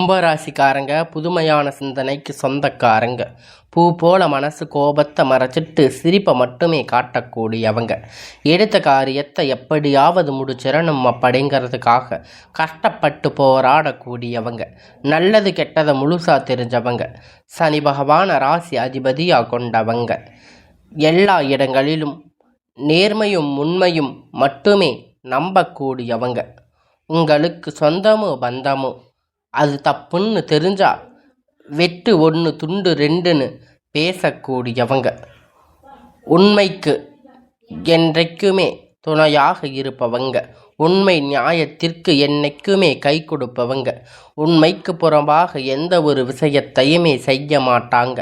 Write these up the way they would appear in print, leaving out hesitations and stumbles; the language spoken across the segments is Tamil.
கும்பராசிக்காரங்க புதுமையான சிந்தனைக்கு சொந்தக்காரங்க. பூ போல மனசு கோபத்தை மறைச்சிட்டு சிரிப்பை மட்டுமே காட்டக்கூடியவங்க. எடுத்த காரியத்தை எப்படியாவது முடிச்சிடணும் அப்படிங்கிறதுக்காக கஷ்டப்பட்டு போராடக்கூடியவங்க. நல்லது கெட்டதை முழுசா தெரிஞ்சவங்க. சனி பகவான ராசி அதிபதியாக கொண்டவங்க. எல்லா இடங்களிலும் நேர்மையும் உண்மையும் மட்டுமே நம்பக்கூடியவங்க. உங்களுக்கு சொந்தமோ பந்தமோ அது தப்புன்னு தெரிஞ்சா வெட்டு ஒன்று துண்டு ரெண்டுன்னு பேசக்கூடியவங்க. உண்மைக்கு என்றைக்குமே துணையாக இருப்பவங்க. உண்மை நியாயத்திற்கு என்னைக்குமே கை கொடுப்பவங்க. உண்மைக்கு புறம்பாக எந்த ஒரு விஷயத்தையுமே செய்ய மாட்டாங்க.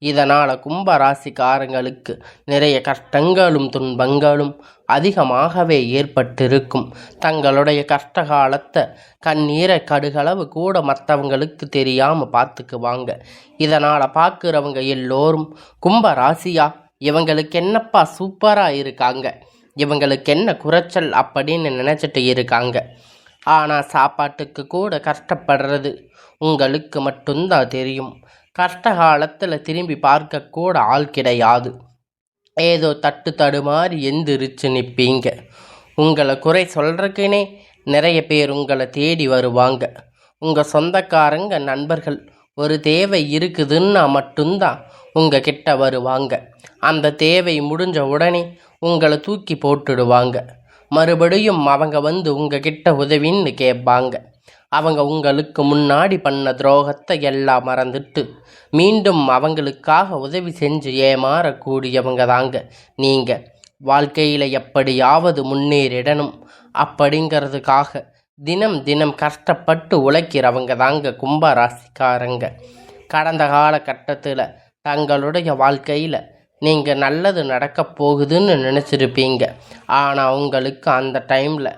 இதனால் கும்பராசிக்காரங்களுக்கு நிறைய கஷ்டங்களும் துன்பங்களும் அதிகமாகவே ஏற்பட்டிருக்கும். தங்களுடைய கஷ்டகாலத்தை கண்ணீரை கடுகளவு கூட மற்றவங்களுக்கு தெரியாமல் பார்த்துக்குவாங்க. இதனால் பார்க்குறவங்க எல்லோரும் கும்பராசியா இவங்களுக்கு என்னப்பா சூப்பராக இருக்காங்க, இவங்களுக்கு என்ன குறைச்சல் அப்படின்னு நினச்சிட்டு இருக்காங்க. ஆனால் சாப்பாட்டுக்கு கூட கஷ்டப்படுறது உங்களுக்கு மட்டும்தான் தெரியும். கஷ்ட காலத்தில் திரும்பி பார்க்கக்கூட ஆள் கிடையாது. ஏதோ தட்டு தடுமாறி எந்திரிச்சு நிற்பீங்க. உங்களை குறை சொல்கிறதுக்குனே நிறைய பேர் உங்களை தேடி வருவாங்க. உங்கள் சொந்தக்காரங்க நண்பர்கள் ஒரு தேவை இருக்குதுன்னா மட்டும்தான் உங்கள் கிட்ட வருவாங்க. அந்த தேவை முடிஞ்ச உடனே உங்களை தூக்கி போட்டுடுவாங்க. மறுபடியும் அவங்க வந்து உங்ககிட்ட உதவின்னு கேட்பாங்க. அவங்க உங்களுக்கு முன்னாடி பண்ண துரோகத்தை எல்லாம் மறந்துட்டு மீண்டும் அவங்களுக்காக உதவி செஞ்சு ஏமாறக்கூடியவங்க தாங்க நீங்கள். வாழ்க்கையில் எப்படியாவது முன்னேறிடணும் அப்படிங்கிறதுக்காக தினம் தினம் கஷ்டப்பட்டு உழைக்கிறவங்க தாங்க கும்பராசிக்காரங்க. கடந்த காலகட்டத்தில் தங்களுடைய வாழ்க்கையில் நீங்கள் நல்லது நடக்க போகுதுன்னு நினச்சிருப்பீங்க. ஆனால் உங்களுக்கு அந்த டைமில்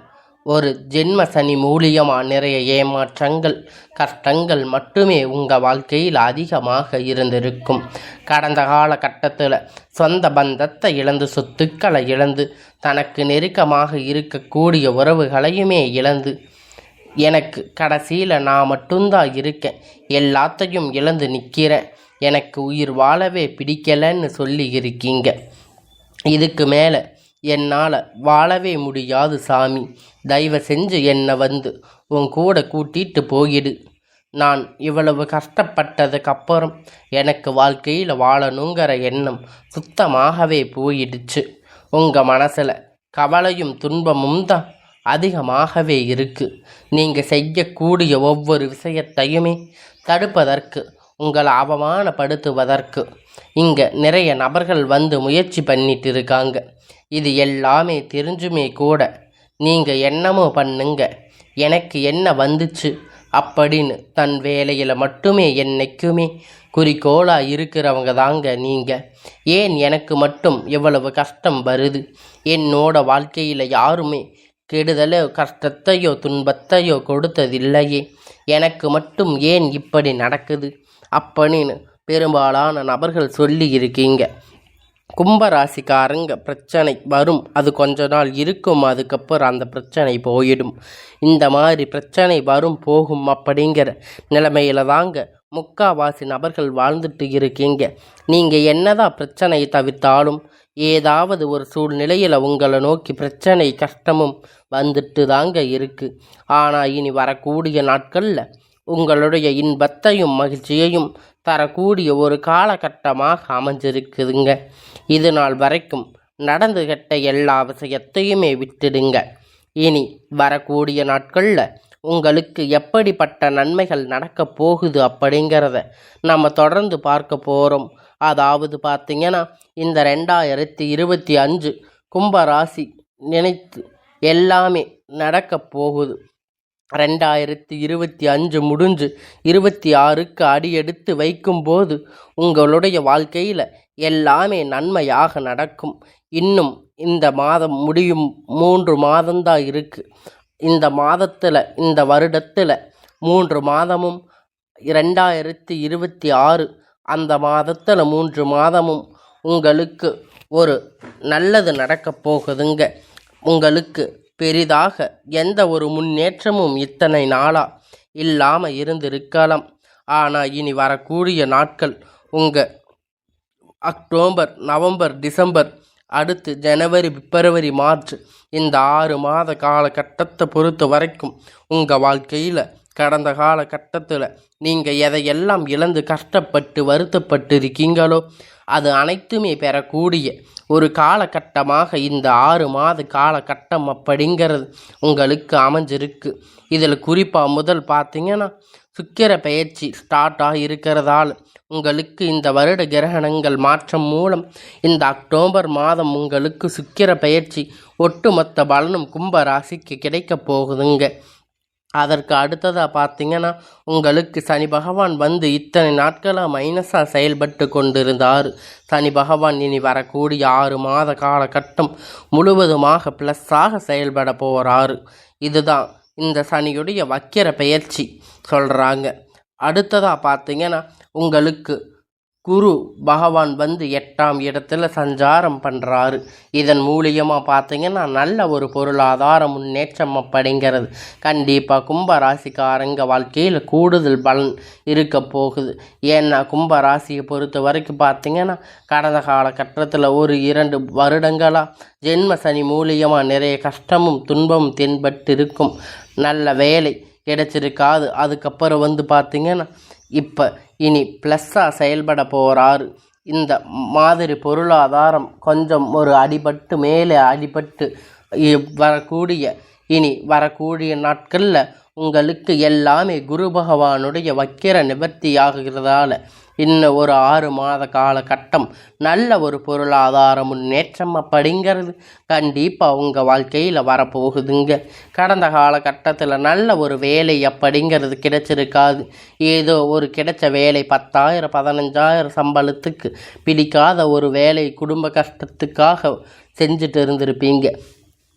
ஒரு ஜென்ம சனி மூலியமாக நிறைய ஏமாற்றங்கள் கஷ்டங்கள் மட்டுமே உங்கள் வாழ்க்கையில் அதிகமாக இருந்திருக்கும். கடந்த காலகட்டத்தில் சொந்த பந்தத்தை இழந்து சொத்துக்களை இழந்து தனக்கு நெருக்கமாக இருக்கக்கூடிய உறவுகளையுமே இழந்து எனக்கு கடைசியில் நான் மட்டும்தான் இருக்கேன், எல்லாத்தையும் இழந்து நிற்கிறேன், எனக்கு உயிர் வாழவே பிடிக்கலைன்னு சொல்லி இருக்கீங்க. இதுக்கு மேலே என்னால் வாழவே முடியாது சாமி, தயவு செஞ்சு என்னை வந்து உன் கூட கூட்டிகிட்டு போயிடு. நான் இவ்வளவு கஷ்டப்பட்டதுக்கப்புறம் எனக்கு வாழ்க்கையில் வாழணுங்கிற எண்ணம் சுத்தமாகவே போயிடுச்சு. உங்கள் மனசில் கவலையும் துன்பமும் தான் அதிகமாகவே இருக்குது. நீங்கள் செய்யக்கூடிய ஒவ்வொரு விஷயத்தையுமே தடுப்பதற்கு, உங்களை அவமானப்படுத்துவதற்கு இங்கே நிறைய நபர்கள் வந்து முயற்சி பண்ணிட்டு இருக்காங்க. இது எல்லாமே தெரிஞ்சுமே கூட நீங்கள் என்னமோ பண்ணுங்க, எனக்கு என்ன வந்துச்சு அப்படின்னு தன் வேலையில் மட்டுமே என்னைக்குமே குறிக்கோளாக இருக்கிறவங்க தாங்க நீங்கள். ஏன் எனக்கு மட்டும் இவ்வளவு கஷ்டம் வருது, என்னோட வாழ்க்கையில் யாருமே கெடுதலோ கஷ்டத்தையோ துன்பத்தையோ கொடுத்ததில்லையே, எனக்கு மட்டும் ஏன் இப்படி நடக்குது அப்படின்னு பெரும்பாலான நபர்கள் சொல்லி இருக்கீங்க. கும்பராசிக்காரங்க பிரச்சனை வரும், அது கொஞ்ச நாள் இருக்கும், அதுக்கப்புறம் அந்த பிரச்சனை போயிடும். இந்த மாதிரி பிரச்சனை வரும் போகும் அப்படிங்கிற நிலைமையில தாங்க முக்காவாசி நபர்கள் வாழ்ந்துட்டு இருக்கீங்க. நீங்கள் என்னதான் பிரச்சனையை தவிர்த்தாலும் ஏதாவது ஒரு சூழ்நிலையில் உங்களை நோக்கி பிரச்சனை கஷ்டமும் வந்துட்டு தாங்க இருக்குது. ஆனால் இனி வரக்கூடிய நாட்களில் உங்களுடைய இன்பத்தையும் மகிழ்ச்சியையும் தரக்கூடிய ஒரு காலகட்டமாக அமைஞ்சிருக்குதுங்க. இது நாள் வரைக்கும் நடந்துகிட்ட எல்லா விஷயத்தையுமே விட்டுடுங்க. இனி வரக்கூடிய நாட்களில் உங்களுக்கு எப்படிப்பட்ட நன்மைகள் நடக்க போகுது அப்படிங்கிறத நம்ம தொடர்ந்து பார்க்க போகிறோம். அதாவது பார்த்திங்கன்னா இந்த 2025 கும்பராசி நினைத்து எல்லாமே நடக்க போகுது. 2025 முடிஞ்சு 26க்கு அடியெடுத்து வைக்கும்போது உங்களுடைய வாழ்க்கையில் எல்லாமே நன்மையாக நடக்கும். இன்னும் இந்த மாதம் முடியும், 3 மாதம்தான் இருக்குது. இந்த மாதத்தில், இந்த வருடத்தில் 3 மாதமும் 2026 அந்த மாதத்தில் 3 மாதமும் உங்களுக்கு ஒரு நல்லது நடக்கப் போகுதுங்க. உங்களுக்கு பெரிதாக எந்த ஒரு முன்னேற்றமும் இத்தனை நாளாக இல்லாமல் இருந்திருக்கலாம். ஆனால் இனி வரக்கூடிய நாட்கள் உங்கள் அக்டோபர், நவம்பர், டிசம்பர், அடுத்து ஜனவரி, பிப்ரவரி, மார்ச், இந்த 6 மாத காலகட்டத்தை பொறுத்த வரைக்கும் உங்கள் வாழ்க்கையில் கடந்த காலகட்டத்தில் நீங்கள் எதையெல்லாம் இழந்து கஷ்டப்பட்டு வருத்தப்பட்டு இருக்கீங்களோ அது அனைத்துமே பெறக்கூடிய ஒரு காலகட்டமாக இந்த 6 மாத காலகட்டம் அப்படிங்கிறது உங்களுக்கு அமைஞ்சிருக்கு. இதில் குறிப்பாக முதல் பார்த்தீங்கன்னா சுக்கிர பெயர்ச்சி ஸ்டார்ட் ஆகி இருக்கிறதால் உங்களுக்கு இந்த வருட கிரகணங்கள் மாற்றம் மூலம் இந்த அக்டோபர் மாதம் உங்களுக்கு சுக்கிர பெயர்ச்சி ஒட்டுமொத்த பலனும் கும்ப ராசிக்கு கிடைக்க போகுதுங்க. அதற்கு அடுத்ததாக பார்த்தீங்கன்னா உங்களுக்கு சனி பகவான் வந்து இத்தனை நாட்களாக மைனஸாக செயல்பட்டு கொண்டிருந்தார். சனி பகவான் இனி வரக்கூடிய 6 மாத காலகட்டம் முழுவதுமாக ப்ளஸ்ஸாக செயல்பட போகிறாரு. இதுதான் இந்த சனியுடைய வக்கிர பெயர்ச்சி சொல்கிறாங்க. அடுத்ததாக பார்த்தீங்கன்னா உங்களுக்கு குரு பகவான் வந்து 8ஆம் இடத்துல சஞ்சாரம் பண்ணுறாரு. இதன் மூலியமாக பார்த்தீங்கன்னா நல்ல ஒரு பொருளாதார முன்னேற்றம் அப்படிங்கிறது கண்டிப்பாக கும்பராசிக்காரங்க வாழ்க்கையில் கூடுதல் பலன் இருக்க போகுது. ஏன்னா கும்பராசியை பொறுத்த வரைக்கும் பார்த்தீங்கன்னா கடந்த காலகட்டத்தில் ஒரு 2 வருடங்களாக ஜென்ம சனி மூலியமாக நிறைய கஷ்டமும் துன்பமும் தென்பட்டு இருக்கும். நல்ல வேலை கிடைச்சிருக்காது. அதுக்கப்புறம் வந்து பார்த்திங்கன்னா இப்போ இனி ப்ளஸ்ஸாக செயல்பட போகிறாரு. இந்த மாதிரி பொருளாதாரம் கொஞ்சம் ஒரு அடிபட்டு மேலே அடிபட்டு வரக்கூடிய நாட்களில் உங்களுக்கு எல்லாமே குரு பகவானுடைய வக்கிர நிவர்த்தி ஆகிறதால இன்னும் ஒரு 6 மாத காலகட்டம் நல்ல ஒரு பொருளாதார முன்னேற்றம் அப்படிங்கிறது கண்டிப்பாக உங்கள் வாழ்க்கையில் வரப்போகுதுங்க. கடந்த காலகட்டத்தில் நல்ல ஒரு வேலை அப்படிங்கிறது கிடைச்சிருக்காது. ஏதோ ஒரு கிடைச்ச வேலை 10,000 15,000 சம்பளத்துக்கு பிடிக்காத ஒரு வேலை குடும்ப கஷ்டத்துக்காக செஞ்சுட்டு இருந்திருப்பீங்க.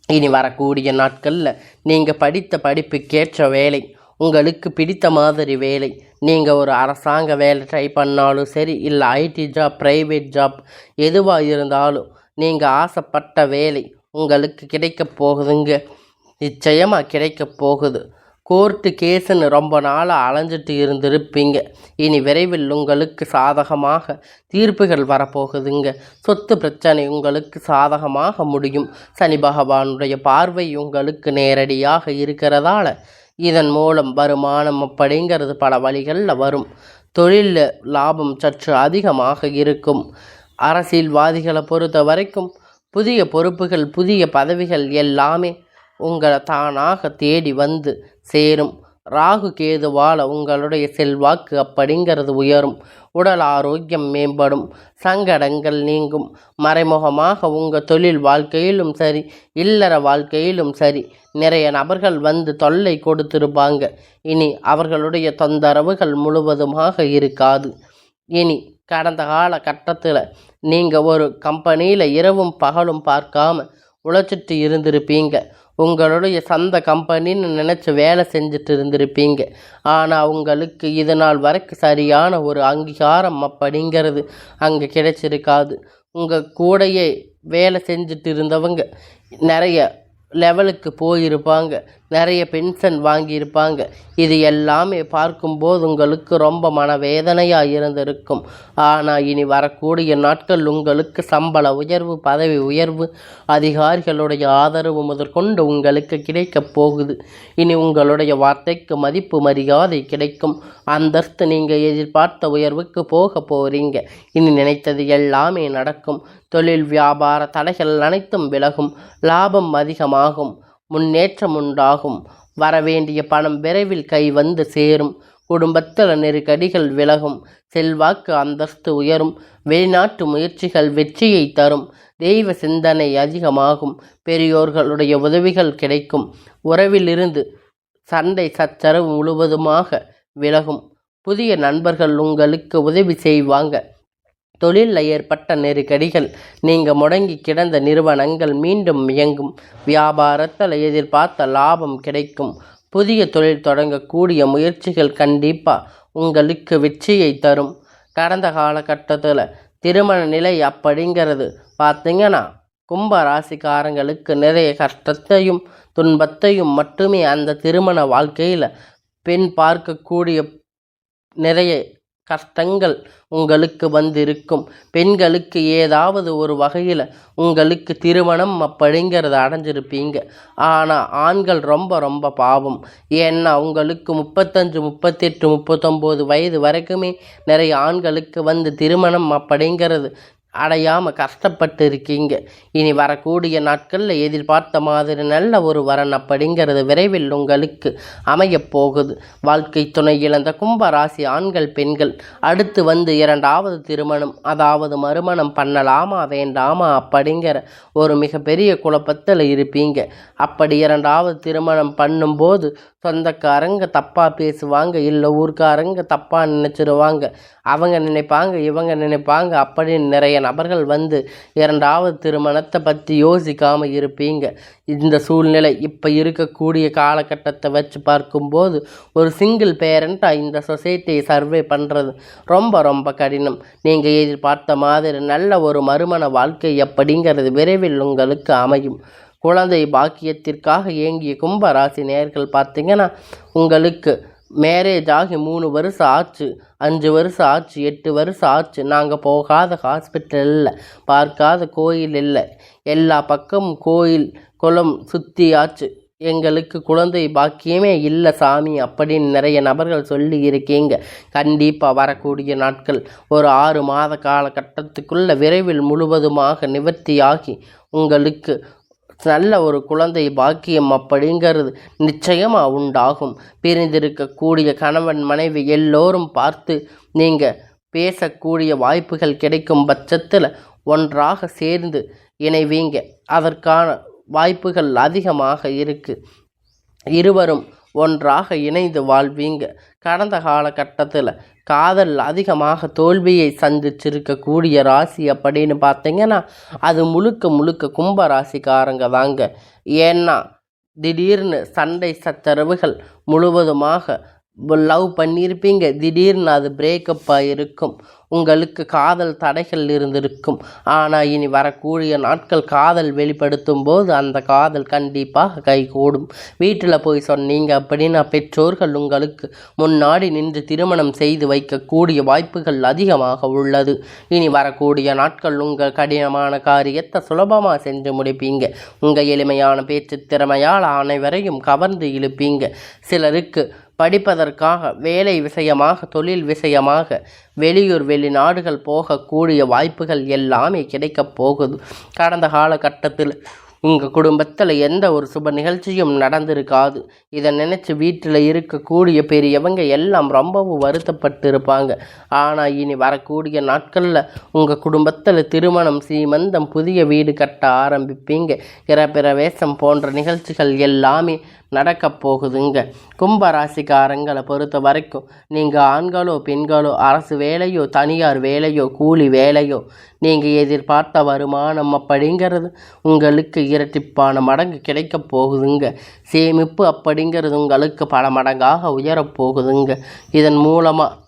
இனி வரக்கூடிய நாட்களில் நீங்கள் படித்த படிப்புக்கேற்ற வேலை, உங்களுக்கு பிடித்த மாதிரி வேலை, நீங்கள் ஒரு அரசாங்க வேலை ட்ரை பண்ணாலும் சரி, இல்லை ஐடி ஜாப், ப்ரைவேட் ஜாப், எதுவாக இருந்தாலும் நீங்கள் ஆசைப்பட்ட வேலை உங்களுக்கு கிடைக்க போகுதுங்க. நிச்சயமாக கிடைக்க போகுது. கோர்ட்டு கேஸுன்னு ரொம்ப நாளாக அலைஞ்சிட்டு இருந்திருப்பீங்க. இனி விரைவில் உங்களுக்கு சாதகமாக தீர்ப்புகள் வரப்போகுதுங்க. சொத்து பிரச்சனை உங்களுக்கு சாதகமாக முடியும். சனி பகவானுடைய பார்வை உங்களுக்கு நேரடியாக இருக்கிறதால இதன் மூலம் வருமானம் அப்படிங்கிறது பல வழிகளில் வரும். தொழிலில் லாபம் சற்று அதிகமாக இருக்கும். அரசியல்வாதிகளை பொறுத்த வரைக்கும் புதிய பொறுப்புகள், புதிய பதவிகள் எல்லாமே உங்களை தானாக தேடி வந்து சேரும். ராகு கேதுவால் உங்களுடைய செல்வாக்கு அப்படிங்கிறது உயரும். உடல் ஆரோக்கியம் மேம்படும். சங்கடங்கள் நீங்கும். மறைமுகமாக உங்கள் தொழில் வாழ்க்கையிலும் சரி, இல்லற வாழ்க்கையிலும் சரி நிறைய நபர்கள் வந்து தொல்லை கொடுத்திருப்பாங்க. இனி அவர்களுடைய தொந்தரவுகள் முழுவதுமாக இருக்காது. இனி கடந்த காலகட்டத்தில் நீங்கள் ஒரு கம்பெனியில் இரவும் பகலும் பார்க்காம உழைச்சிட்டு இருந்திருப்பீங்க. உங்களுடைய சொந்த கம்பெனின்னு நினச்சி வேலை செஞ்சுட்டு இருந்திருப்பீங்க. ஆனால் உங்களுக்கு இது நாள் வரைக்கும் சரியான ஒரு அங்கீகாரம் அப்படிங்கிறது அங்கே கிடைச்சிருக்காது. உங்கள் கூடையே வேலை செஞ்சுட்டு இருந்தவங்க நிறைய லெவலுக்கு போயிருப்பாங்க, நிறைய பென்ஷன் வாங்கியிருப்பாங்க. இது எல்லாமே பார்க்கும்போது உங்களுக்கு ரொம்ப மனவேதனையாக இருந்திருக்கும். ஆனால் இனி வரக்கூடிய நாட்கள் உங்களுக்கு சம்பள உயர்வு, பதவி உயர்வு, அதிகாரிகளுடைய ஆதரவு முதற்கொண்டு உங்களுக்கு கிடைக்கப் போகுது. இனி உங்களுடைய வார்த்தைக்கு மதிப்பு மரியாதை கிடைக்கும். அந்தஸ்து நீங்கள் எதிர்பார்த்த உயர்வுக்கு போக போகிறீங்க. இனி நினைத்தது எல்லாமே நடக்கும். தொழில் வியாபார தடைகள் அனைத்தும் விலகும். லாபம் அதிகமாகும். முன்னேற்றம் உண்டாகும். வரவேண்டிய பணம் விரைவில் கை வந்து சேரும். குடும்பத்தில் நெருக்கடிகள் விலகும். செல்வாக்கு அந்தஸ்து உயரும். வெளிநாட்டு முயற்சிகள் வெற்றியை தரும். தெய்வ சிந்தனை அதிகமாகும். பெரியோர்களுடைய உதவிகள் கிடைக்கும். உறவிலிருந்து சண்டை சச்சரவு முழுவதுமாக விலகும். புதிய நண்பர்கள் உங்களுக்கு உதவி செய்வாங்க. தொழிலில் ஏற்பட்ட நெருக்கடிகள், நீங்கள் முடங்கி கிடந்த நிறுவனங்கள் மீண்டும் இயங்கும். வியாபாரத்தில் எதிர்பார்த்த லாபம் கிடைக்கும். புதிய தொழில் தொடங்கக்கூடிய முயற்சிகள் கண்டிப்பாக உங்களுக்கு வெற்றியை தரும். கடந்த காலகட்டத்தில் திருமண நிலை அப்படிங்கிறது பார்த்திங்கன்னா கும்ப ராசிக்காரங்களுக்கு நிறைய கஷ்டத்தையும் துன்பத்தையும் மட்டுமே அந்த திருமண வாழ்க்கையில் பெண் பார்க்கக்கூடிய நிறைய கஷ்டங்கள் உங்களுக்கு வந்திருக்கும். பெண்களுக்கு ஏதாவது ஒரு வகையில் உங்களுக்கு திருமணம் அப்படிங்கிறத அடைஞ்சிருப்பீங்க. ஆனால் ஆண்கள் ரொம்ப ரொம்ப பாவம். ஏன்னா உங்களுக்கு 35, 38, 39 வயது வரைக்குமே நிறைய ஆண்களுக்கு திருமணம் அப்படிங்கிறது அடையாமல் கஷ்டப்பட்டு இருக்கீங்க. இனி வரக்கூடிய நாட்களில் எதிர்பார்த்த மாதிரி நல்ல ஒரு வரன் அப்படிங்கிறது விரைவில் உங்களுக்கு அமையப் போகுது. வாழ்க்கை துணை இழந்த கும்பராசி ஆண்கள் பெண்கள் அடுத்து இரண்டாவது திருமணம், அதாவது மறுமணம் பண்ணலாமா வேண்டாமா அப்படிங்கிற ஒரு மிகப்பெரிய குழப்பத்தில் இருப்பீங்க. அப்படி இரண்டாவது திருமணம் பண்ணும்போது சொந்தக்காரங்க தப்பாக பேசுவாங்க, இல்லை ஊர்க்காரங்க தப்பாக நினச்சிருவாங்க. அவங்க நினைப்பாங்க, இவங்க நினைப்பாங்க அப்படின்னு நிறைய நபர்கள் இரண்டாவது திருமணத்தை பற்றி யோசிக்காமல் இருப்பீங்க. இந்த சூழ்நிலை இப்போ இருக்கக்கூடிய காலகட்டத்தை வச்சு பார்க்கும்போது ஒரு சிங்கிள் பேரண்ட்டாக இந்த சொசைட்டியை சர்வே பண்ணுறது ரொம்ப ரொம்ப கடினம். நீங்கள் எதிர்பார்த்த மாதிரி நல்ல ஒரு மறுமண வாழ்க்கை அப்படிங்கிறது விரைவில் உங்களுக்கு அமையும். குழந்தை பாக்கியத்திற்காக ஏங்கிய கும்பராசி நேயர்கள் பார்த்தீங்கன்னா, உங்களுக்கு மேரேஜ் ஆகி 3 வருஷம் ஆச்சு, 5 வருஷம் ஆச்சு, 8 வருஷம் ஆச்சு, நாங்கள் போகாத ஹாஸ்பிட்டல் இல்லை, பார்க்காத கோயில் இல்லை, எல்லா பக்கமும் கோயில் குளம் சுற்றி ஆச்சு, எங்களுக்கு குழந்தை பாக்கியமே இல்லை சாமி அப்படின்னு நிறைய நபர்கள் சொல்லி இருக்கீங்க. கண்டிப்பாக வரக்கூடிய நாட்கள் ஒரு 6 மாத காலகட்டத்துக்குள்ள விரைவில் முழுவதுமாக நிவர்த்தியாகி உங்களுக்கு நல்ல ஒரு குழந்தை பாக்கியம் அப்படிங்கிறது நிச்சயமாக உண்டாகும். பிரிந்திருக்கக்கூடிய கணவன் மனைவி எல்லோரும் பார்த்து நீங்கள் பேசக்கூடிய வாய்ப்புகள் கிடைக்கும் பட்சத்தில் ஒன்றாக சேர்ந்து இணைவீங்க. அதற்கான வாய்ப்புகள் அதிகமாக இருக்குது. இருவரும் ஒன்றாக இணைந்து வாழ்வீங்க. கடந்த காலகட்டத்தில் காதல் அதிகமாக தோல்வியை சந்திச்சிருக்கக்கூடிய ராசி அப்படின்னு பார்த்தீங்கன்னா அது முழுக்க முழுக்க கும்ப ராசிக்காரங்க தாங்க. ஏன்னா திடீர்னு சண்டை சச்சரவுகள் முழுவதுமாக லவ் பண்ணியிருப்பீங்க, திடீர்னு அது பிரேக்கப்பாக இருக்கும். உங்களுக்கு காதல் தடைகள் இருந்திருக்கும். ஆனால் இனி வரக்கூடிய நாட்கள் காதல் வெளிப்படுத்தும் போது அந்த காதல் கண்டிப்பாக கைகூடும். வீட்டில் போய் சொன்னீங்க அப்படின்னா பெற்றோர்கள் உங்களுக்கு முன்னாடி நின்று திருமணம் செய்து வைக்கக்கூடிய வாய்ப்புகள் அதிகமாக உள்ளது. இனி வரக்கூடிய நாட்கள் உங்கள் கடினமான காரியத்தை சுலபமாக செஞ்சு முடிப்பீங்க. உங்கள் எளிமையான பேச்சு திறமையால் அனைவரையும் கவர்ந்து இழுப்பீங்க. சிலருக்கு படிப்பதற்காக, வேலை விஷயமாக, தொழில் விஷயமாக வெளியூர் வெளிநாடுகள் போகக்கூடிய வாய்ப்புகள் எல்லாமே கிடைக்கப் போகுது. கடந்த காலகட்டத்தில் உங்கள் குடும்பத்தில் எந்த ஒரு சுப நிகழ்ச்சியும் நடந்திருக்காது. இதை நினச்சி வீட்டில் இருக்கக்கூடிய பெரியவங்க எல்லாம் ரொம்பவும் வருத்தப்பட்டு இருப்பாங்க. ஆனால் இனி வரக்கூடிய நாட்களில் உங்கள் குடும்பத்தில் திருமணம், சீமந்தம், புதிய வீடு கட்ட ஆரம்பிப்பீங்க. கிரகப்பிரவேசம் போன்ற நிகழ்ச்சிகள் எல்லாமே நடக்கப் போகுதுங்க. கும்பராசிக்காரங்களை பொறுத்த வரைக்கும் நீங்கள் ஆண்களோ பெண்களோ, அரசு வேலையோ தனியார் வேலையோ கூலி வேலையோ, நீங்கள் எதிர்பார்த்த வருமானம் அப்படிங்கிறது உங்களுக்கு இரட்டிப்பான மடங்கு கிடைக்கப் போகுதுங்க. சேமிப்பு அப்படிங்கிறது உங்களுக்கு பல மடங்காக உயரப்போகுதுங்க. இதன் மூலமாக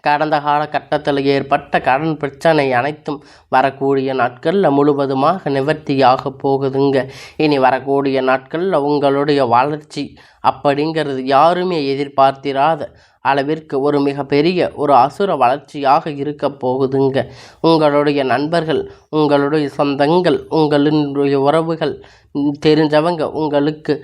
கடந்த காலகட்டத்தில் ஏற்பட்ட கடன் பிரச்சனை அனைத்தும் வரக்கூடிய நாட்களில் முழுவதுமாக நிவர்த்தியாக போகுதுங்க. இனி வரக்கூடிய நாட்களில் உங்களுடைய வளர்ச்சி அப்படிங்கிறது யாருமே எதிர்பார்த்திராத அளவிற்கு ஒரு மிகப்பெரிய ஒரு அசுர வளர்ச்சியாக இருக்க போகுதுங்க. உங்களுடைய நண்பர்கள், உங்களுடைய சொந்தங்கள், உங்களுடைய உறவுகள், தெரிஞ்சவங்க உங்களுக்கு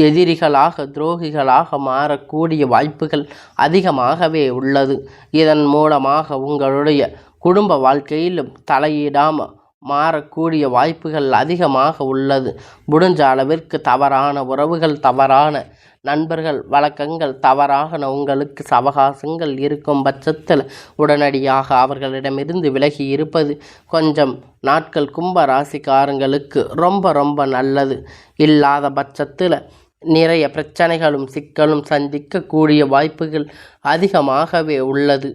எதிரிகளாக, துரோகிகளாக மாறக்கூடிய வாய்ப்புகள் அதிகமாகவே உள்ளது. இதன் மூலமாக உங்களுடைய குடும்ப வாழ்க்கையிலும் தலையிடாமல் மாறக்கூடிய வாய்ப்புகள் அதிகமாக உள்ளது. முடிஞ்ச அளவிற்கு தவறான உறவுகள், தவறான நண்பர்கள், வழக்கங்கள், தவறாக உங்களுக்கு சவகாசங்கள் இருக்கும் பட்சத்தில் உடனடியாக அவர்களிடமிருந்து விலகி இருப்பது கொஞ்சம் நாட்கள் கும்ப ராசிக்காரங்களுக்கு ரொம்ப ரொம்ப நல்லது. இல்லாத பட்சத்தில் நிறைய பிரச்சனைகளும் சிக்கலும் சந்திக்கக்கூடிய வாய்ப்புகள் அதிகமாகவே உள்ளது.